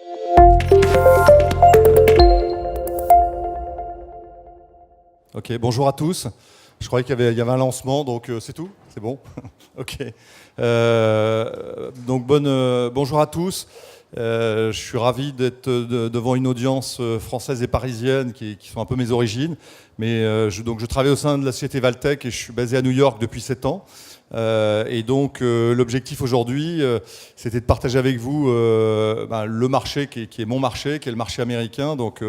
Ok, bonjour à tous. Je croyais qu'il y avait un lancement, donc c'est tout? C'est bon? Ok. Donc bonjour à tous. Je suis ravi d'être devant une audience française et parisienne qui sont un peu mes origines. Mais je travaille au sein de la société Valtech et je suis basé à New York depuis 7 ans. Et donc l'objectif aujourd'hui, c'était de partager avec vous le marché qui est mon marché, qui est le marché américain, donc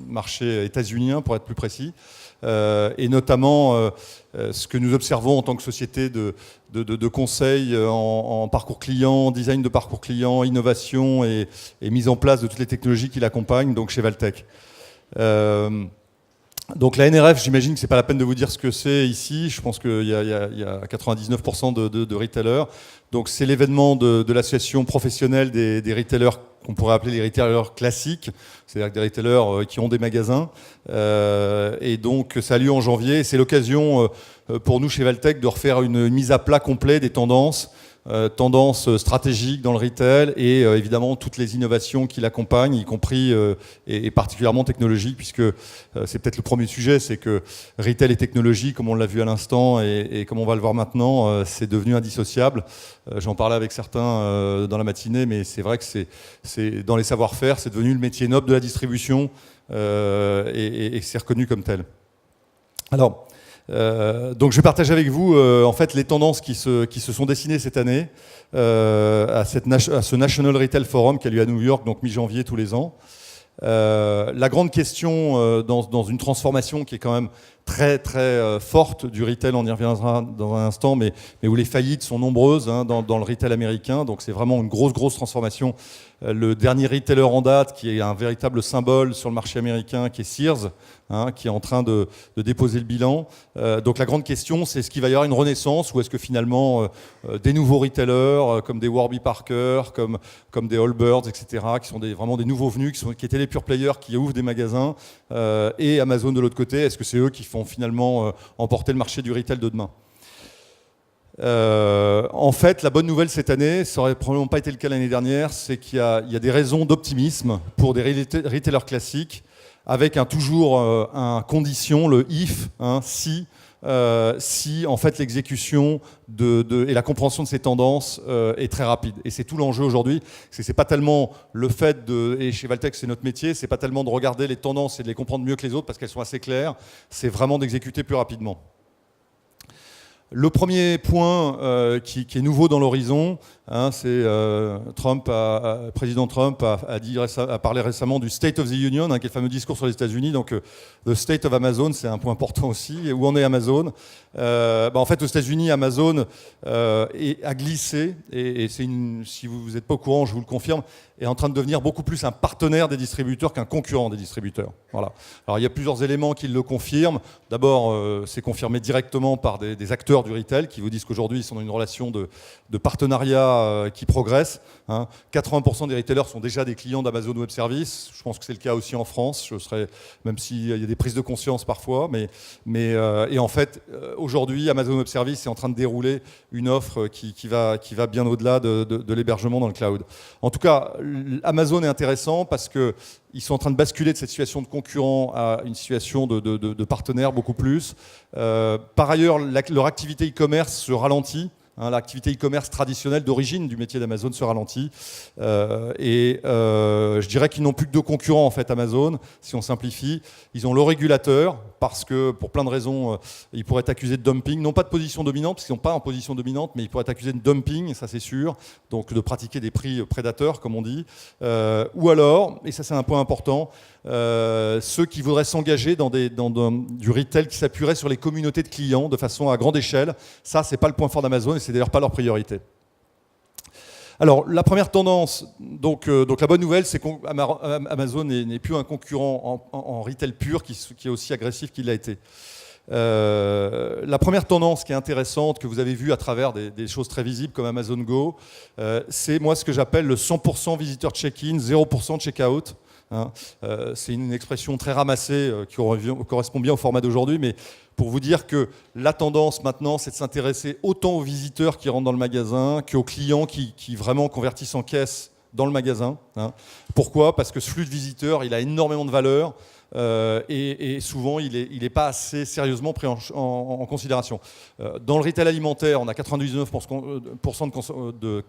marché états-unien pour être plus précis, et notamment ce que nous observons en tant que société de conseil en parcours client, design de parcours client, innovation et mise en place de toutes les technologies qui l'accompagnent, donc chez Valtech. Donc la NRF, j'imagine que c'est pas la peine de vous dire ce que c'est ici. Je pense qu'il y a 99% de retailers. Donc c'est l'événement de l'association professionnelle des retailers qu'on pourrait appeler les retailers classiques, c'est-à-dire des retailers qui ont des magasins. Et donc ça a lieu en janvier. C'est l'occasion pour nous chez Valtech de refaire une mise à plat complet des tendances stratégiques dans le retail et évidemment toutes les innovations qui l'accompagnent, y compris et particulièrement technologiques, puisque c'est peut-être le premier sujet, c'est que retail et technologie, comme on l'a vu à l'instant et comme on va le voir maintenant, c'est devenu indissociable. J'en parlais avec certains dans la matinée, mais c'est vrai que c'est dans les savoir-faire, c'est devenu le métier noble de la distribution et c'est reconnu comme tel. Alors, donc je vais partager avec vous en fait les tendances qui se sont dessinées cette année à ce National Retail Forum qui a lieu à New York, donc mi-janvier tous les ans. La grande question dans une transformation qui est quand même très très forte du retail, on y reviendra dans un instant, mais où les faillites sont nombreuses dans le retail américain, donc c'est vraiment une grosse transformation. Le dernier retailer en date, qui est un véritable symbole sur le marché américain, qui est Sears, qui est en train de déposer le bilan. Donc la grande question, c'est est-ce qu'il va y avoir une renaissance ou est-ce que finalement des nouveaux retailers comme des Warby Parker, comme des Allbirds, etc., qui sont vraiment des nouveaux venus, qui étaient les pure players qui ouvrent des magasins, et Amazon de l'autre côté, est-ce que c'est eux qui font finalement emporter le marché du retail de demain? En fait, la bonne nouvelle cette année, ça aurait probablement pas été le cas l'année dernière, c'est qu'il y a des raisons d'optimisme pour des retailers classiques, avec toujours un condition, le if, si en fait l'exécution et la compréhension de ces tendances est très rapide. Et c'est tout l'enjeu aujourd'hui. C'est pas tellement le fait et chez Valtech c'est notre métier, c'est pas tellement de regarder les tendances et de les comprendre mieux que les autres parce qu'elles sont assez claires, c'est vraiment d'exécuter plus rapidement. Le premier point qui est nouveau dans l'horizon, c'est président Trump a parlé récemment du State of the Union, qui est le fameux discours sur les États-Unis. Donc, the State of Amazon, c'est un point important aussi. Et où en est Amazon? En fait, aux États-Unis, Amazon a glissé, et si vous n'êtes pas au courant, je vous le confirme, est en train de devenir beaucoup plus un partenaire des distributeurs qu'un concurrent des distributeurs. Voilà. Alors il y a plusieurs éléments qui le confirment. D'abord, c'est confirmé directement par des acteurs du retail qui vous disent qu'aujourd'hui ils sont dans une relation de partenariat qui progresse. 80% des retailers sont déjà des clients d'Amazon Web Services. Je pense que c'est le cas aussi en France. Même s'il y a des prises de conscience parfois, et en fait aujourd'hui Amazon Web Services est en train de dérouler une offre qui va bien au-delà de l'hébergement dans le cloud. En tout cas, Amazon est intéressant parce qu'ils sont en train de basculer de cette situation de concurrent à une situation de partenaire beaucoup plus. Par ailleurs, leur activité e-commerce se ralentit. L'activité e-commerce traditionnelle d'origine du métier d'Amazon se ralentit. Je dirais qu'ils n'ont plus que deux concurrents, en fait, Amazon, si on simplifie. Ils ont le régulateur, parce que pour plein de raisons, ils pourraient être accusés de dumping. Non pas de position dominante, parce qu'ils ne sont pas en position dominante, mais ils pourraient être accusés de dumping, ça c'est sûr, donc de pratiquer des prix prédateurs, comme on dit. Ou alors, et ça c'est un point important, ceux qui voudraient s'engager dans du retail qui s'appuierait sur les communautés de clients de façon à grande échelle. Ça, c'est pas le point fort d'Amazon et c'est d'ailleurs pas leur priorité. Alors, la première tendance, donc la bonne nouvelle, c'est qu'Amazon n'est plus un concurrent en retail pur qui est aussi agressif qu'il l'a été. La première tendance qui est intéressante, que vous avez vue à travers des choses très visibles comme Amazon Go, c'est moi ce que j'appelle le 100% visiteur check-in, 0% check-out. C'est une expression très ramassée qui correspond bien au format d'aujourd'hui, mais pour vous dire que la tendance maintenant, c'est de s'intéresser autant aux visiteurs qui rentrent dans le magasin qu'aux clients qui vraiment convertissent en caisse dans le magasin. Pourquoi ? Parce que ce flux de visiteurs, il a énormément de valeur. Et souvent, il n'est pas assez sérieusement pris en considération. Dans le retail alimentaire, on a 99% de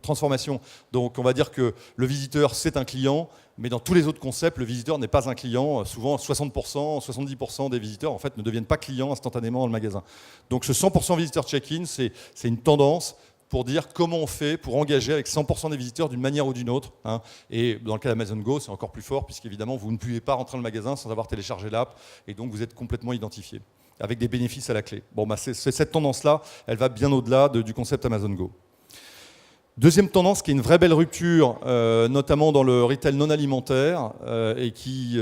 transformation. Donc, on va dire que le visiteur, c'est un client. Mais dans tous les autres concepts, le visiteur n'est pas un client. Souvent, 60%, 70% des visiteurs en fait, ne deviennent pas clients instantanément dans le magasin. Donc, ce 100% visiteur check-in, c'est une tendance pour dire comment on fait pour engager avec 100% des visiteurs d'une manière ou d'une autre. Et dans le cas d'Amazon Go, c'est encore plus fort, puisqu'évidemment, vous ne pouvez pas rentrer dans le magasin sans avoir téléchargé l'app, et donc vous êtes complètement identifié, avec des bénéfices à la clé. Bon, c'est cette tendance-là, elle va bien au-delà du concept Amazon Go. Deuxième tendance, qui est une vraie belle rupture, notamment dans le retail non alimentaire, et qui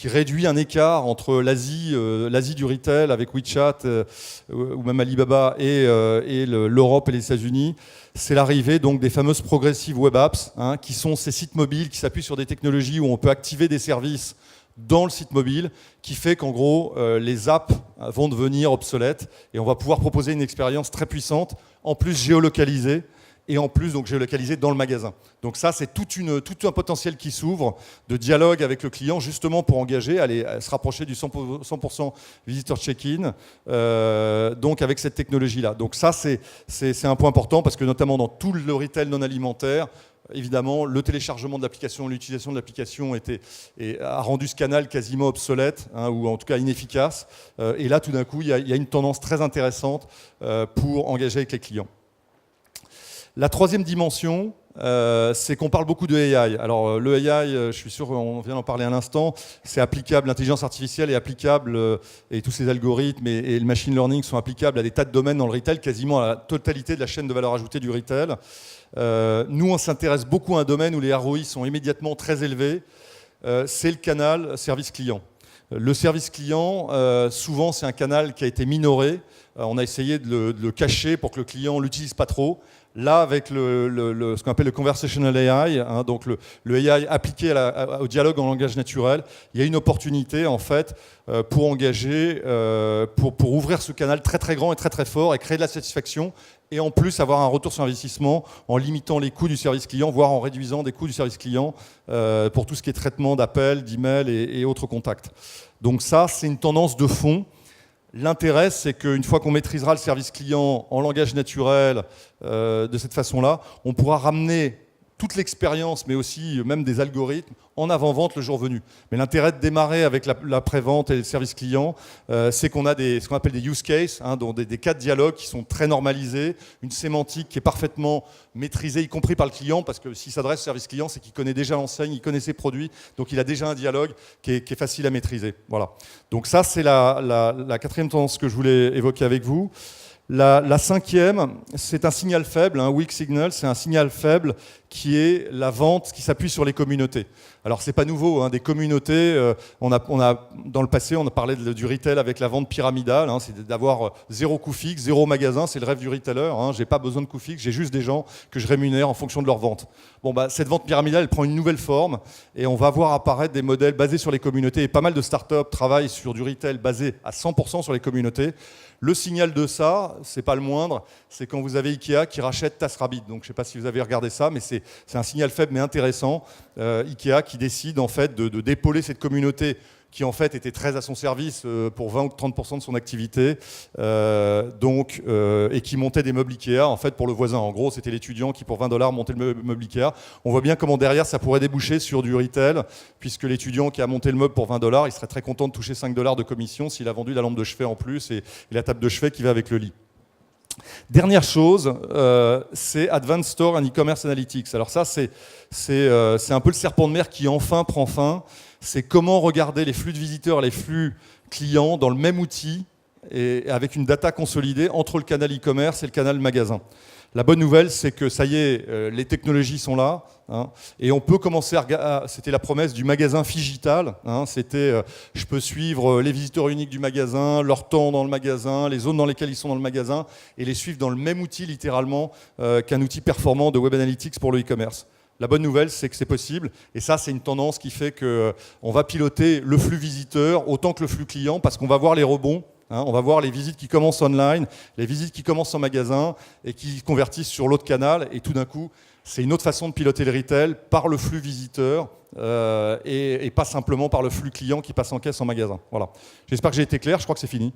réduit un écart entre l'Asie du retail avec WeChat ou même Alibaba et l'Europe et les États-Unis. C'est l'arrivée donc des fameuses progressive web apps, qui sont ces sites mobiles qui s'appuient sur des technologies où on peut activer des services dans le site mobile, qui fait qu'en gros, les apps vont devenir obsolètes et on va pouvoir proposer une expérience très puissante, en plus géolocalisée, et en plus donc géolocalisé dans le magasin. Donc ça, c'est tout un potentiel qui s'ouvre de dialogue avec le client, justement pour engager, aller se rapprocher du 100% visitor check-in, donc avec cette technologie-là. Donc ça, c'est un point important, parce que notamment dans tout le retail non alimentaire, évidemment, le téléchargement de l'application, l'utilisation de l'application a rendu ce canal quasiment obsolète, ou en tout cas inefficace. Et là, tout d'un coup, il y a une tendance très intéressante pour engager avec les clients. La troisième dimension, c'est qu'on parle beaucoup de AI. Alors le AI, je suis sûr, on vient d'en parler à l'instant, c'est applicable, l'intelligence artificielle est applicable, et tous ces algorithmes et le machine learning sont applicables à des tas de domaines dans le retail, quasiment à la totalité de la chaîne de valeur ajoutée du retail. Nous, on s'intéresse beaucoup à un domaine où les ROI sont immédiatement très élevés, c'est le canal service client. Le service client, souvent, c'est un canal qui a été minoré. On a essayé de le cacher pour que le client ne l'utilise pas trop. Là, avec ce qu'on appelle le conversational AI, donc le AI appliqué au dialogue en langage naturel, il y a une opportunité en fait pour engager, pour ouvrir ce canal très très grand et très très fort et créer de la satisfaction, et en plus avoir un retour sur investissement en limitant les coûts du service client, voire en réduisant des coûts du service client pour tout ce qui est traitement d'appels, d'emails et autres contacts. Donc ça, c'est une tendance de fond. L'intérêt, c'est qu'une fois qu'on maîtrisera le service client en langage naturel de cette façon-là, on pourra ramener toute l'expérience, mais aussi même des algorithmes, en avant-vente le jour venu. Mais l'intérêt de démarrer avec la pré-vente et le service client, c'est qu'on a ce qu'on appelle des use cases, donc des cas de dialogue qui sont très normalisés, une sémantique qui est parfaitement maîtrisée, y compris par le client, parce que s'il s'adresse au service client, c'est qu'il connaît déjà l'enseigne, il connaît ses produits, donc il a déjà un dialogue qui est facile à maîtriser. Voilà. Donc ça, c'est la quatrième tendance que je voulais évoquer avec vous. La cinquième, c'est un signal faible, un weak signal, c'est un signal faible qui est la vente qui s'appuie sur les communautés. Alors c'est pas nouveau, des communautés, on a dans le passé on a parlé du retail avec la vente pyramidale, c'est d'avoir zéro coût fixe, zéro magasin, c'est le rêve du retailer, j'ai pas besoin de coût fixe, j'ai juste des gens que je rémunère en fonction de leur vente. Cette vente pyramidale, elle prend une nouvelle forme et on va voir apparaître des modèles basés sur les communautés, et pas mal de startups travaillent sur du retail basé à 100% sur les communautés. Le signal de ça, c'est pas le moindre, c'est quand vous avez Ikea qui rachète TaskRabbit. Donc je sais pas si vous avez regardé ça, mais c'est un signal faible mais intéressant. Ikea qui décide en fait d'épauler cette communauté qui en fait était très à son service pour 20 ou 30% de son activité, et qui montait des meubles Ikea en fait pour le voisin. En gros, c'était l'étudiant qui pour 20$ montait le meuble Ikea. On voit bien comment derrière ça pourrait déboucher sur du retail, puisque l'étudiant qui a monté le meuble pour 20$, il serait très content de toucher 5$ de commission s'il a vendu la lampe de chevet en plus et la table de chevet qui va avec le lit. Dernière chose, c'est Advanced Store and E-Commerce Analytics. Alors ça, c'est un peu le serpent de mer qui enfin prend fin. C'est comment regarder les flux de visiteurs, les flux clients dans le même outil et avec une data consolidée entre le canal e-commerce et le canal magasin. La bonne nouvelle, c'est que ça y est, les technologies sont là, et on peut commencer à regarder. C'était la promesse du magasin Phygital. C'était, je peux suivre les visiteurs uniques du magasin, leur temps dans le magasin, les zones dans lesquelles ils sont dans le magasin, et les suivre dans le même outil littéralement qu'un outil performant de Web Analytics pour le e-commerce. La bonne nouvelle, c'est que c'est possible, et ça, c'est une tendance qui fait qu'on va piloter le flux visiteur autant que le flux client, parce qu'on va voir les rebonds. On va voir les visites qui commencent online, les visites qui commencent en magasin et qui convertissent sur l'autre canal. Et tout d'un coup, C'est une autre façon de piloter le retail par le flux visiteur et pas simplement par le flux client qui passe en caisse en magasin. Voilà. J'espère que j'ai été clair, je crois que c'est fini.